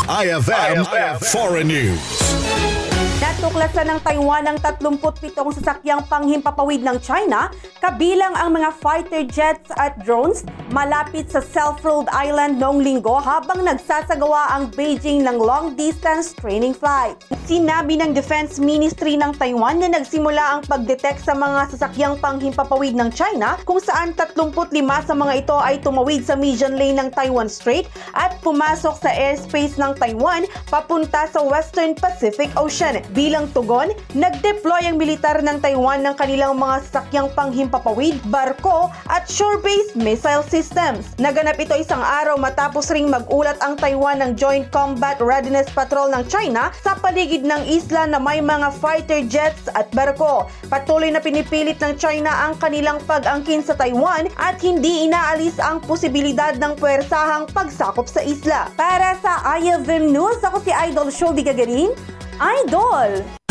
IFM Foreign News. Natuklasan ng Taiwan ng 37 sasakyang panghimpapawid ng China, kabilang ang mga fighter jets at drones, malapit sa Self-Ruled Island noong linggo habang nagsasagawa ang Beijing ng long-distance training flight. Sinabi ng Defense Ministry ng Taiwan na nagsimula ang pag-detect sa mga sasakyang panghimpapawid ng China kung saan 35 sa mga ito ay tumawid sa Median Lane ng Taiwan Strait at pumasok sa airspace ng Taiwan papunta sa Western Pacific Ocean. Bilang tugon, nag-deploy ang militar ng Taiwan ng kanilang mga sasakyang panghimpapawid, barko at shore-based missile systems. Naganap ito isang araw matapos ring mag-ulat ang Taiwan ng Joint Combat Readiness Patrol ng China sa paligid ng isla na may mga fighter jets at barko. Patuloy na pinipilit ng China ang kanilang pag-angkin sa Taiwan at hindi inaalis ang posibilidad ng puwersahang pagsakop sa isla. Para sa IFM News, ako si Idol Shelby Gagarin. Idol!